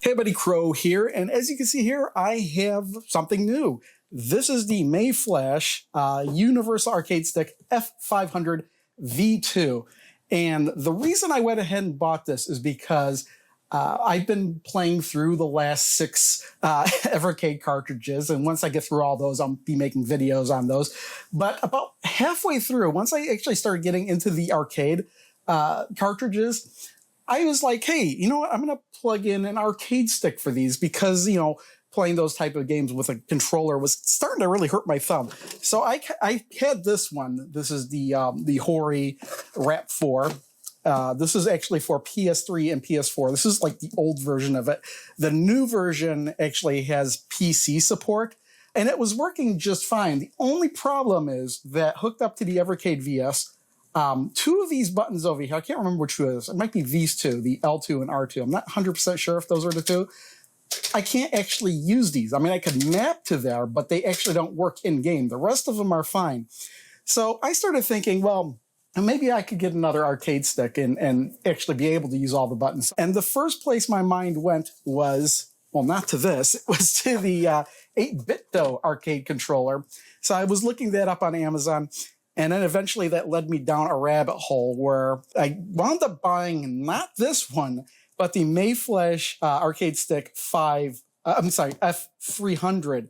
Hey buddy, Crow here, and as you can see here, I have something new. This is the Mayflash Universal Arcade Stick F500 V2. And the reason I went ahead and bought this is because I've been playing through the last 6 Evercade cartridges, and once I get through all those, I'll be making videos on those. But about halfway through, once I actually started getting into the arcade cartridges, I was like, hey, you know what? I'm going to plug in an arcade stick for these because, you know, playing those type of games with a controller was starting to really hurt my thumb. So I had this one. This is the Hori Rap 4. This is actually for PS3 and PS4. This is like the old version of it. The new version actually has PC support, and it was working just fine. The only problem is that hooked up to the Evercade VS, 2 of these buttons over here, I can't remember which two it is. It might be these two, the L2 and R2. I'm not 100% sure if those are the two. I can't actually use these. I mean, I could map to there, but they actually don't work in-game. The rest of them are fine. So I started thinking, well, maybe I could get another arcade stick and actually be able to use all the buttons. And the first place my mind went was, well, not to this, it was to the 8BitDo arcade controller. So I was looking that up on Amazon. And then eventually that led me down a rabbit hole where I wound up buying not this one, but the Mayflash Arcade Stick F300.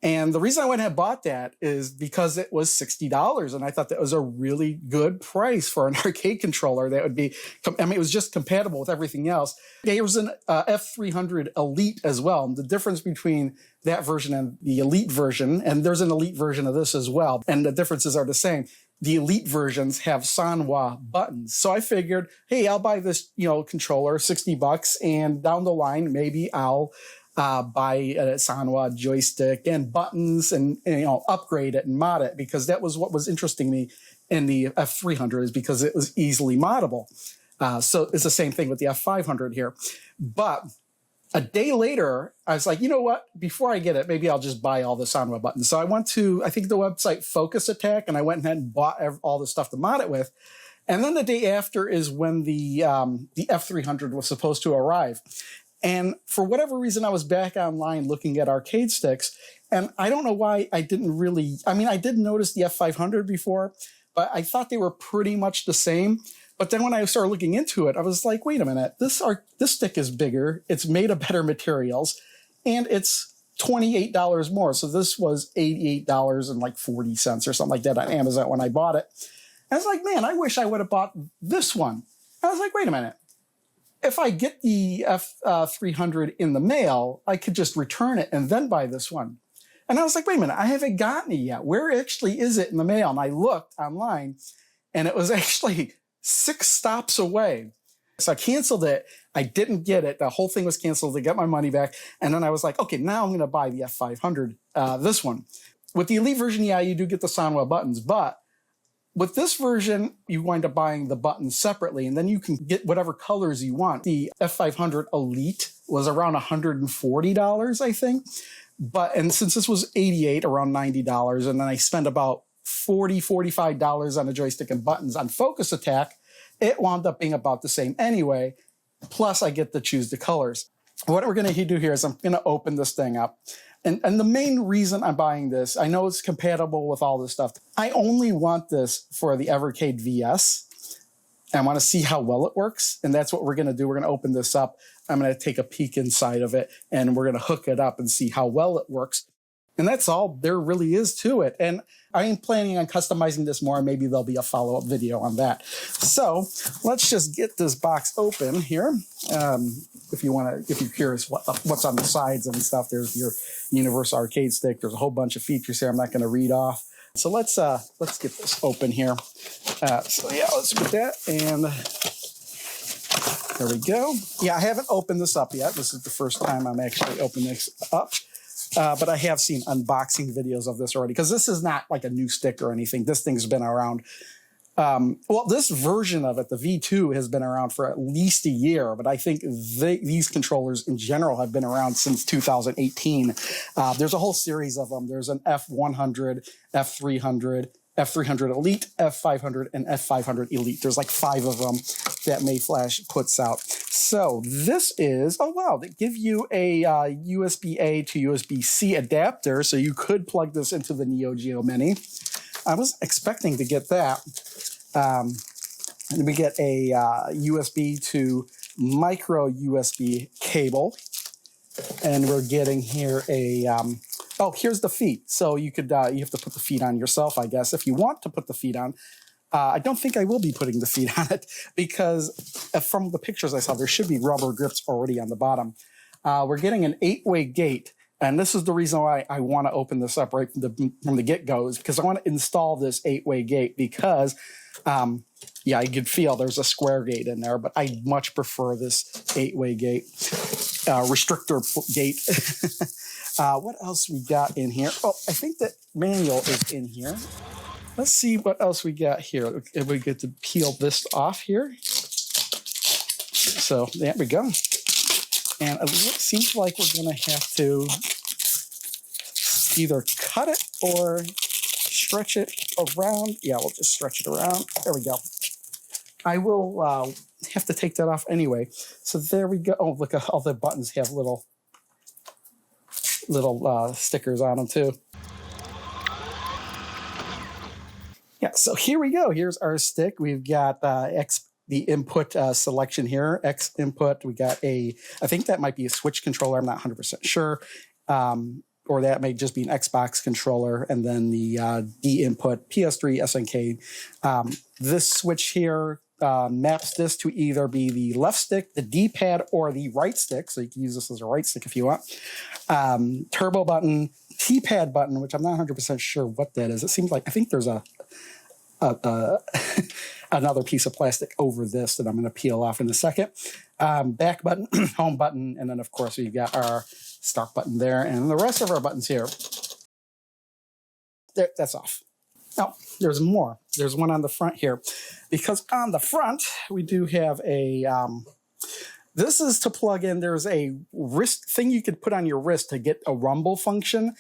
And the reason I went ahead and bought that is because it was $60. And I thought that was a really good price for an arcade controller that would be, I mean, it was just compatible with everything else. There was an F300 Elite as well. And the difference between that version and the Elite version, and there's an Elite version of this as well, and the differences are the same. The Elite versions have Sanwa buttons. So I figured, hey, I'll buy this, controller, $60, and down the line, maybe I'll buy a Sanwa joystick and buttons and upgrade it and mod it, because that was what was interesting me in the F300 is because it was easily moddable. So it's the same thing with the F500 here. But a day later, I was like, you know what? Before I get it, maybe I'll just buy all the Sanwa buttons. So I went to, I think the website Focus Attack, and I went ahead and bought all the stuff to mod it with. And then the day after is when the F300 was supposed to arrive. And for whatever reason, I was back online looking at arcade sticks, and I don't know why I didn't really, I did notice the F500 before, but I thought they were pretty much the same. But then when I started looking into it, I was like, wait a minute, this stick is bigger, it's made of better materials, and it's $28 more. So this was $88.40 or something like that on Amazon when I bought it. And I was like, man, I wish I would have bought this one. I was like, wait a minute. If I get the F300 in the mail, I could just return it and then buy this one. And I was like, wait a minute, I haven't gotten it yet. Where actually is it in the mail? And I looked online, and it was actually 6 stops away. So I canceled it. I didn't get it. The whole thing was canceled to get my money back. And then I was like, okay, now I'm going to buy the F500, this one. With the Elite version, yeah, you do get the Sanwa buttons, but with this version, you wind up buying the buttons separately, and then you can get whatever colors you want. The F500 Elite was around $140, I think. And since this was $88, around $90, and then I spent about $45 on a joystick and buttons on Focus Attack, it wound up being about the same anyway. Plus, I get to choose the colors. What we're going to do here is I'm going to open this thing up. And the main reason I'm buying this, I know it's compatible with all this stuff. I only want this for the Evercade VS. I want to see how well it works. And that's what we're going to do. We're going to open this up. I'm going to take a peek inside of it, and we're going to hook it up and see how well it works. And that's all there really is to it. And I am planning on customizing this more. Maybe there'll be a follow-up video on that. So let's just get this box open here. If you're curious what's on the sides and stuff, there's your Universal Arcade Stick. There's a whole bunch of features here I'm not going to read off. So let's get this open here. So yeah, let's get that. And there we go. Yeah, I haven't opened this up yet. This is the first time I'm actually opening this up. But I have seen unboxing videos of this already, because this is not like a new stick or anything. This thing's been around. Well, this version of it, the V2, has been around for at least a year, but I think these controllers in general have been around since 2018. There's a whole series of them. There's an F100, F300, F300 Elite, F500, and F500 Elite. There's like 5 of them that Mayflash puts out. So this is, oh wow, they give you a USB-A to USB-C adapter, so you could plug this into the Neo Geo Mini. I was expecting to get that. And we get a USB to micro USB cable. And we're getting here a, oh, here's the feet. So you could, you have to put the feet on yourself, I guess, if you want to put the feet on. I don't think I will be putting the feet on it because from the pictures I saw, there should be rubber grips already on the bottom. We're getting an 8-way gate. And this is the reason why I want to open this up right from the get-go, is because I want to install this 8-way gate because, yeah, I could feel there's a square gate in there, but I much prefer this 8-way gate, restrictor gate. What else we got in here? Oh, I think that manual is in here. Let's see what else we got here. If we get to peel this off here. So there we go. And it seems like we're going to have to either cut it or stretch it around. Yeah, we'll just stretch it around. There we go. I will have to take that off anyway. So there we go. Oh, look, all the buttons have little stickers on them too. Yeah, so here we go. Here's our stick. We've got the input selection here, X input. We got I think that might be a Switch controller. I'm not 100% sure. Or that may just be an Xbox controller. And then the D input, PS3, SNK. This switch here maps this to either be the left stick, the D-pad, or the right stick. So you can use this as a right stick if you want. Turbo button, T-pad button, which I'm not 100% sure what that is. It seems like, I think there's another piece of plastic over this that I'm going to peel off in a second. Back button, home button, and then of course we've got our start button there, and the rest of our buttons here. There, that's off. Now, there's more. There's one on the front here, because on the front we do have a. This is to plug in. There's a wrist thing you could put on your wrist to get a rumble function.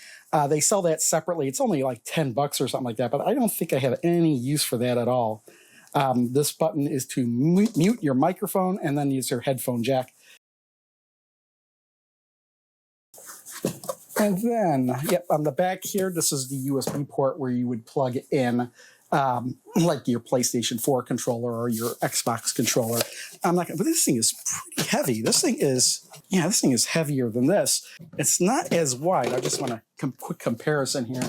They sell that separately. It's only like $10 or something like that, but I don't think I have any use for that at all. This button is to mute your microphone and then use your headphone jack. And then, yep, on the back here, this is the USB port where you would plug in like your PlayStation 4 controller or your Xbox controller. I'm not gonna, but this thing is pretty heavy. This thing is, yeah, this thing is heavier than this. It's not as wide. I just want a quick comparison here.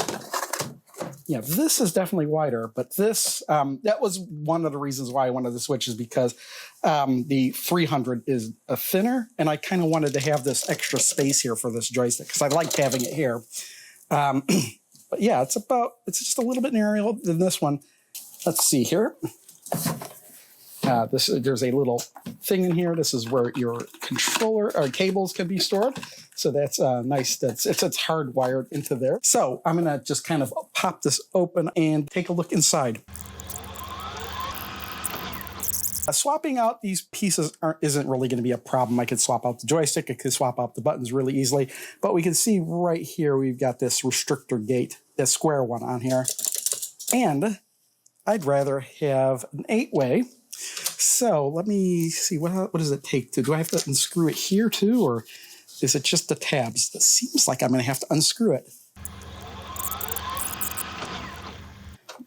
Yeah, this is definitely wider, but this, that was one of the reasons why I wanted to switch, is because the 300 is a thinner, and I kind of wanted to have this extra space here for this joystick because I liked having it here. But yeah, it's just a little bit narrower than this one. Let's see here. There's a little thing in here. This is where your controller or cables can be stored. So that's nice. It's hardwired into there. So I'm going to just kind of pop this open and take a look inside. Swapping out these pieces isn't really going to be a problem. I could swap out the joystick. I could swap out the buttons really easily. But we can see right here, we've got this restrictor gate, this square one on here. And I'd rather have an 8-way. So let me see, what does it take to, do I have to unscrew it here too? Or is it just the tabs? It seems like I'm going to have to unscrew it.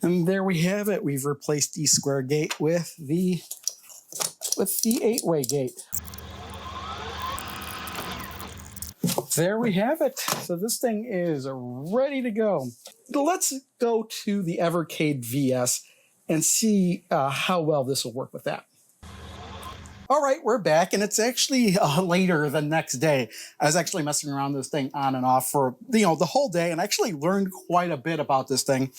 And there we have it. We've replaced the square gate with the 8-way gate. There we have it. So this thing is ready to go. Let's go to the Evercade VS and see how well this will work with that. All right, we're back, and it's actually later the next day. I was actually messing around this thing on and off for the whole day, and actually learned quite a bit about this thing.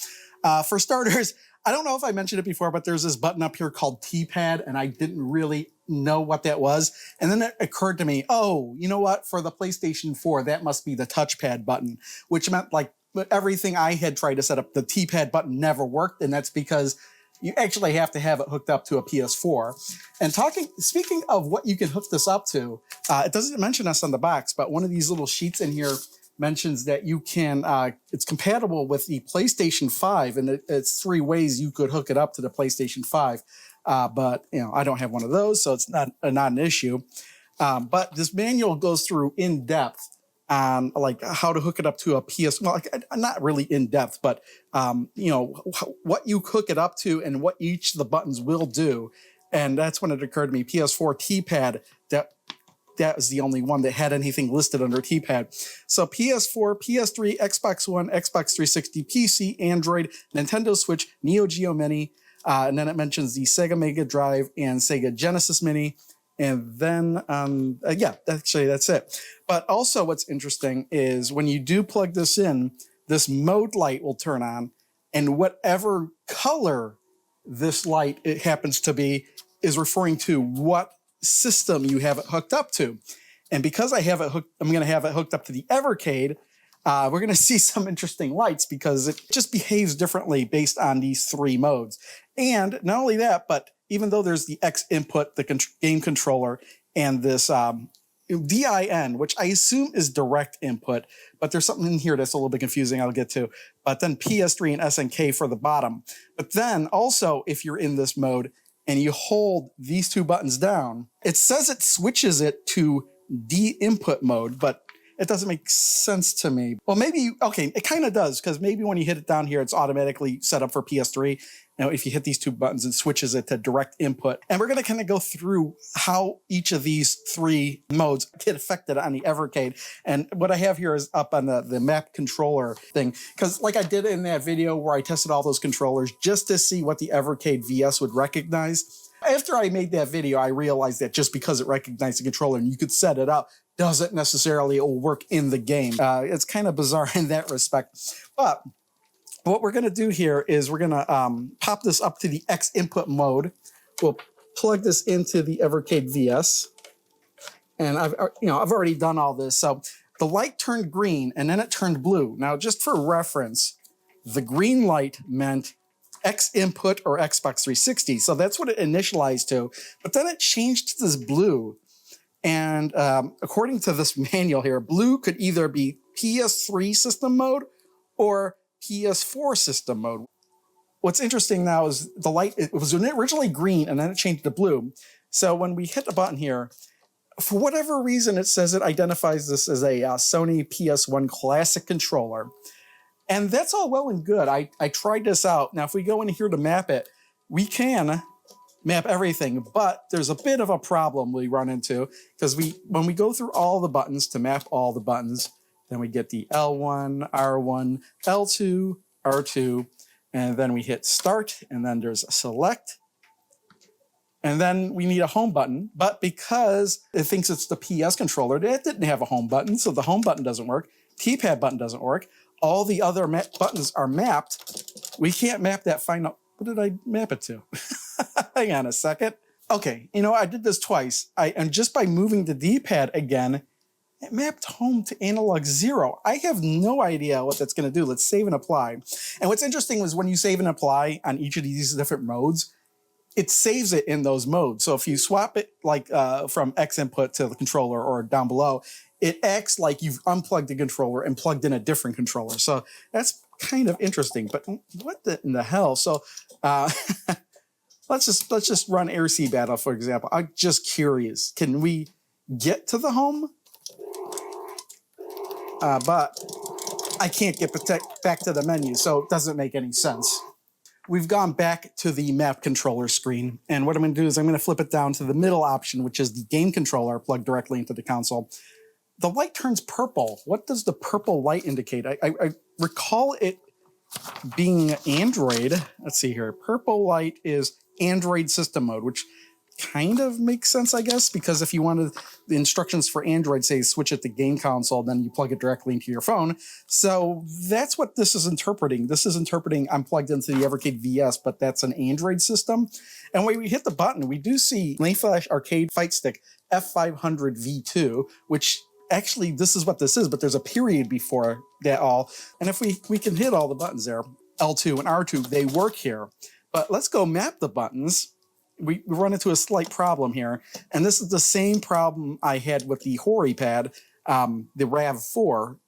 For starters, I don't know if I mentioned it before, but there's this button up here called T-pad, and I didn't really know what that was. And then it occurred to me, oh, you know what? For the PlayStation 4, that must be the touchpad button, which meant like everything I had tried to set up, the T-pad button never worked, and that's because you actually have to have it hooked up to a PS4. And speaking of what you can hook this up to, it doesn't mention us on the box, but one of these little sheets in here mentions that you can, it's compatible with the PlayStation 5, and it's 3 ways you could hook it up to the PlayStation 5. But, I don't have one of those, so it's not an issue. But this manual goes through in depth on like how to hook it up to a PS. Well, not really in depth, but what you hook it up to and what each of the buttons will do. And that's when it occurred to me, PS4 T-pad, that was the only one that had anything listed under T-pad. So PS4, PS3, Xbox One, Xbox 360, PC, Android, Nintendo Switch, Neo Geo Mini, and then it mentions the Sega Mega Drive and Sega Genesis Mini. And then, actually that's it. But also what's interesting is when you do plug this in, this mode light will turn on, and whatever color this light it happens to be is referring to what system you have it hooked up to. And because I have it hooked, I'm going to have it hooked up to the Evercade. We're going to see some interesting lights because it just behaves differently based on these 3 modes. And not only that, but even though there's the X input, the game controller, and this DIN, which I assume is direct input, but there's something in here that's a little bit confusing I'll get to. But then PS3 and SNK for the bottom. But then also, if you're in this mode and you hold these 2 buttons down, it says it switches it to D-input mode, but it doesn't make sense to me. Well, maybe, okay, it kind of does, because maybe when you hit it down here, it's automatically set up for PS3. Now, if you hit these 2 buttons, it switches it to direct input. And we're going to kind of go through how each of these 3 modes get affected on the Evercade. And what I have here is up on the map controller thing. Because like I did in that video where I tested all those controllers just to see what the Evercade VS would recognize. After I made that video, I realized that just because it recognized the controller and you could set it up, doesn't necessarily work in the game. It's kind of bizarre in that respect. But what we're going to do here is we're going to pop this up to the X input mode. We'll plug this into the Evercade VS. And I've already done all this. So the light turned green and then it turned blue. Now, just for reference, the green light meant X input or Xbox 360. So that's what it initialized to. But then it changed to this blue. And according to this manual here, blue could either be PS3 system mode or PS4 system mode. What's interesting now is the light, it was originally green and then it changed to blue. So when we hit the button here, for whatever reason, it says it identifies this as a Sony PS1 Classic controller. And that's all well and good. I tried this out. Now, if we go in here to map it, we can map everything, but there's a bit of a problem we run into because when we go through all the buttons to map all the buttons, then we get the L1, R1, L2, R2, and then we hit start, and then there's a select, and then we need a home button, but because it thinks it's the PS controller, it didn't have a home button, so the home button doesn't work, T-pad button doesn't work, all the other buttons are mapped. We can't map that final. What did I map it to? Hang on a second. Okay, I did this twice. And just by moving the D-pad again, it mapped home to analog 0. I have no idea what that's going to do. Let's save and apply. And what's interesting is when you save and apply on each of these different modes, it saves it in those modes. So if you swap it like from X input to the controller or down below, it acts like you've unplugged the controller and plugged in a different controller. So that's kind of interesting. But what in the hell? So let's just run Air Sea Battle, for example. I'm just curious. Can we get to the home? But I can't get back to the menu, so it doesn't make any sense. We've gone back to the map controller screen, and what I'm going to do is I'm going to flip it down to the middle option, which is the game controller plugged directly into the console. The light turns purple. What does the purple light indicate? I recall it being Android. Let's see here. Purple light is Android system mode, which kind of makes sense, I guess, because if you wanted the instructions for Android, say switch it to game console, then you plug it directly into your phone. So that's what this is interpreting. This is interpreting I'm plugged into the Evercade VS, but that's an Android system. And when we hit the button, we do see Mayflash Arcade Fight Stick F500 V2, which actually this is what this is, but there's a period before that all. And if we can hit all the buttons there, L2 and R2, they work here. But let's go map the buttons. We run into a slight problem here. And this is the same problem I had with the Hori pad, the RAV4.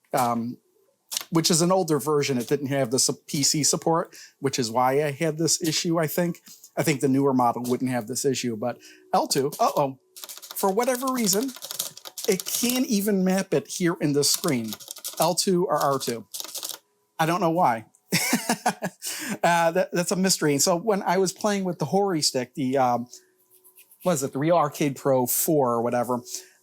which is an older version. It didn't have this PC support, which is why I had this issue, I think. I think the newer model wouldn't have this issue, but L2, for whatever reason, it can't even map it here in the screen, L2 or R2. I don't know why. That's a mystery. And so when I was playing with the Hori stick, the Real Arcade Pro 4 or whatever,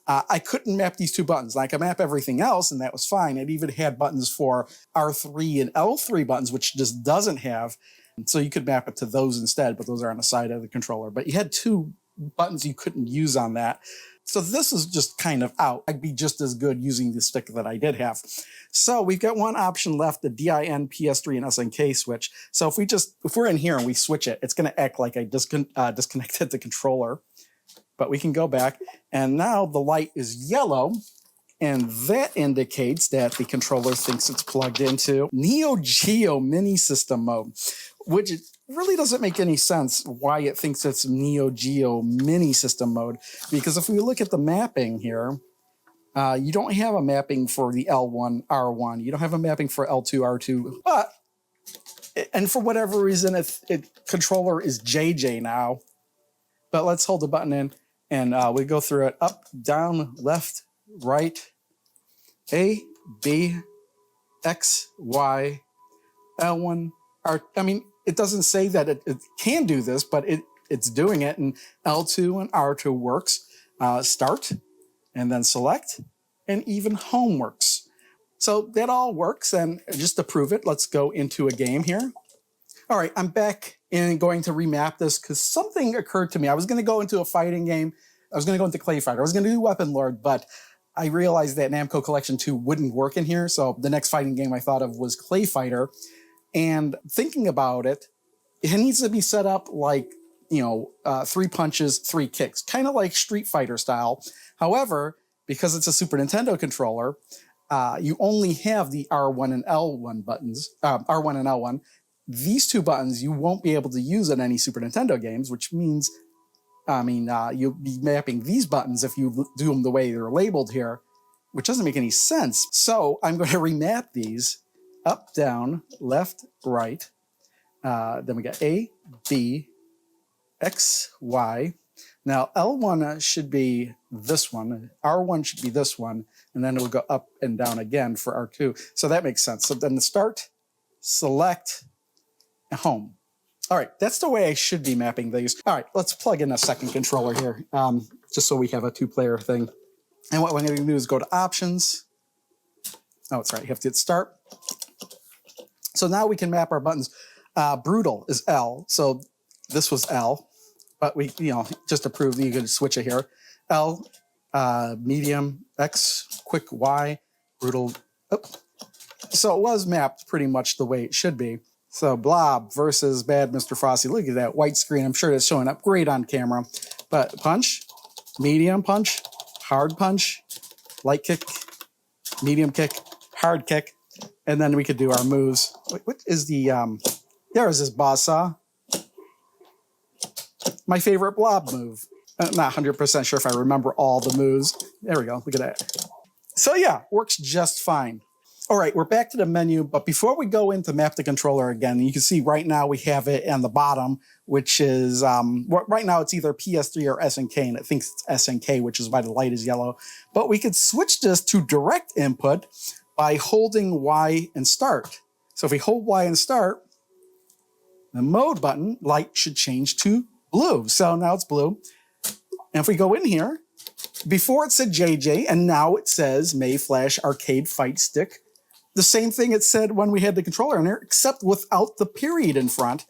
I couldn't map these two buttons. I could map everything else, and that was fine. It even had buttons for R3 and L3 buttons, which just doesn't have. So you could map it to those instead, but those are on the side of the controller. But you had two buttons you couldn't use on that. So this is just kind of out. I'd be just as good using the stick that I did have. So we've got one option left, the DIN, PS3, and SNK switch. So if we're in here and we switch it, it's going to act like I disconnected the controller. But we can go back, and now the light is yellow, and that indicates that the controller thinks it's plugged into Neo Geo Mini System mode, which really doesn't make any sense why it thinks it's Neo Geo Mini System mode, because if we look at the mapping here, you don't have a mapping for the L1, R1. You don't have a mapping for L2, R2, but, and for whatever reason, controller is JJ now. But let's hold the button in, and we go through it up, down, left, right, A, B, X, Y, L1, R. I mean, it doesn't say that it can do this, but it's doing it, and L2 and R2 works. Start, and then select, and even home works. So that all works, and just to prove it, let's go into a game here. All right, I'm back and going to remap this because something occurred to me. I was going to go into a fighting game. I was going to go into Clay Fighter. I was going to do Weapon Lord, but I realized that Namco Collection 2 wouldn't work in here. So the next fighting game I thought of was Clay Fighter. And thinking about it, it needs to be set up like, 3 punches, 3 kicks, kind of like Street Fighter style. However, because it's a Super Nintendo controller, you only have the R1 and L1 buttons, R1 and L1. These two buttons you won't be able to use in any Super Nintendo games, which means, you'll be mapping these buttons if you do them the way they're labeled here, which doesn't make any sense. So I'm going to remap these up, down, left, right. Then we got A, B, X, Y. Now L1 should be this one, R1 should be this one, and then it will go up and down again for R2. So that makes sense. So then the start, select, home. All right, that's the way I should be mapping these. All right, let's plug in a second controller here, just so we have a 2-player thing. And what I'm going to do is go to options. Oh, that's right, you have to hit start. So now we can map our buttons. Brutal is L, so this was L, but we, just to prove that you can switch it here. L, medium, X, quick, Y, brutal. Oh. So it was mapped pretty much the way it should be. So Blob versus Bad Mr. Frosty. Look at that white screen. I'm sure that's showing up great on camera. But punch, medium punch, hard punch, light kick, medium kick, hard kick. And then we could do our moves. Wait, what is the, there is this boss saw. My favorite Blob move. I'm not 100% sure if I remember all the moves. There we go. Look at that. So yeah, works just fine. All right, we're back to the menu, but before we go into map the controller again, you can see right now we have it on the bottom, which is, right now it's either PS3 or SNK, and it thinks it's SNK, which is why the light is yellow. But we could switch this to direct input by holding Y and start. So if we hold Y and start, the mode button, light should change to blue. So now it's blue. And if we go in here, before it said JJ, and now it says Mayflash Arcade Fight Stick. The same thing it said when we had the controller in there, except without the period in front.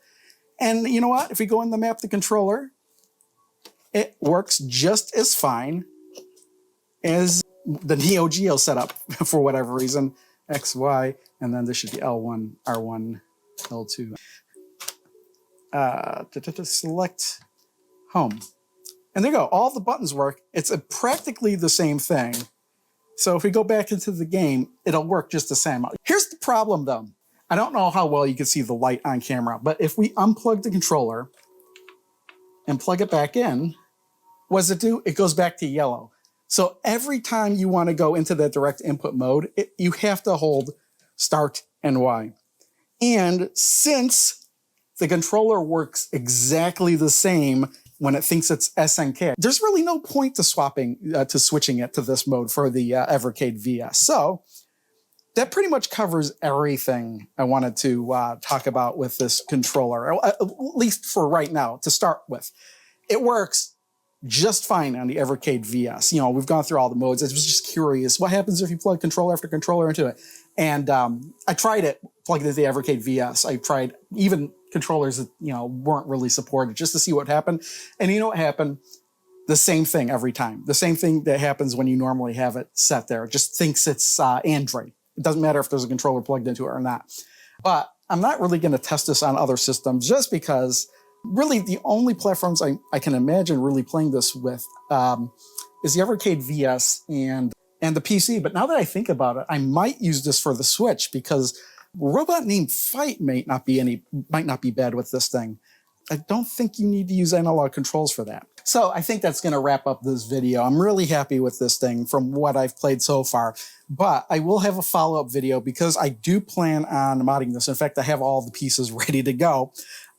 And you know what? If we go in the map the controller, it works just as fine as the Neo Geo setup for whatever reason. X, Y, and then this should be L1, R1, L2. Select home. And there you go. All the buttons work. It's practically the same thing. So if we go back into the game, it'll work just the same. Here's the problem, though. I don't know how well you can see the light on camera, but if we unplug the controller, and plug it back in, what does it do? It goes back to yellow. So every time you want to go into that direct input mode, you have to hold Start and Y. And since the controller works exactly the same when it thinks it's SNK, there's really no point to switching it to this mode for the Evercade VS. So that pretty much covers everything I wanted to talk about with this controller, at least for right now, to start with. It works just fine on the Evercade VS. You know, we've gone through all the modes. I was just curious, what happens if you plug controller after controller into it? And I tried it, plugged into the Evercade VS. I tried even controllers that, you know, weren't really supported just to see what happened. And you know what happened? The same thing every time. The same thing that happens when you normally have it set there. It just thinks it's Android. It doesn't matter if there's a controller plugged into it or not. But I'm not really going to test this on other systems just because really the only platforms I can imagine really playing this with is the Evercade VS and the PC. But now that I think about it, I might use this for the Switch because Robot Named Fight might not be bad with this thing. I don't think you need to use analog controls for that. So I think that's going to wrap up this video. I'm really happy with this thing from what I've played so far, but I will have a follow-up video because I do plan on modding this. In fact, I have all the pieces ready to go.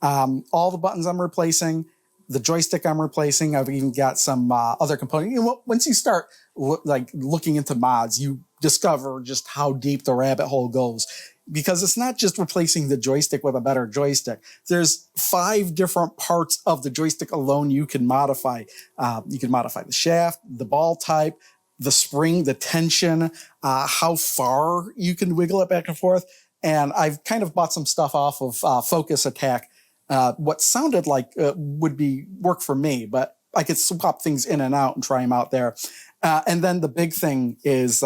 All the buttons I'm replacing, the joystick I'm replacing. I've even got some other components. You know, once you start looking into mods, you discover just how deep the rabbit hole goes. Because it's not just replacing the joystick with a better joystick. There's 5 different parts of the joystick alone you can modify. You can modify the shaft, the ball type, the spring, the tension, how far you can wiggle it back and forth. And I've kind of bought some stuff off of Focus Attack, what sounded like would work for me, but I could swap things in and out and try them out there. And then the big thing is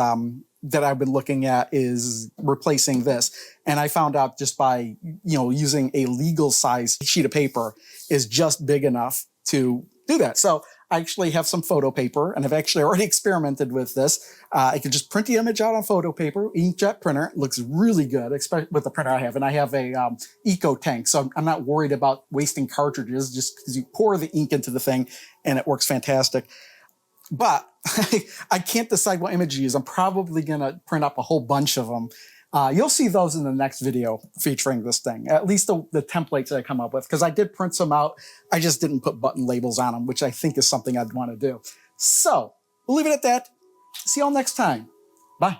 that I've been looking at is replacing this. And I found out just by, using a legal size sheet of paper is just big enough to do that. So I actually have some photo paper and I've actually already experimented with this. I can just print the image out on photo paper, inkjet printer. It looks really good, especially with the printer I have. And I have a eco tank. So I'm not worried about wasting cartridges just because you pour the ink into the thing and it works fantastic. But I can't decide what image to use. I'm probably going to print up a whole bunch of them. You'll see those in the next video featuring this thing, at least the templates that I come up with, because I did print some out. I just didn't put button labels on them, which I think is something I'd want to do. So we'll leave it at that. See y'all next time. Bye.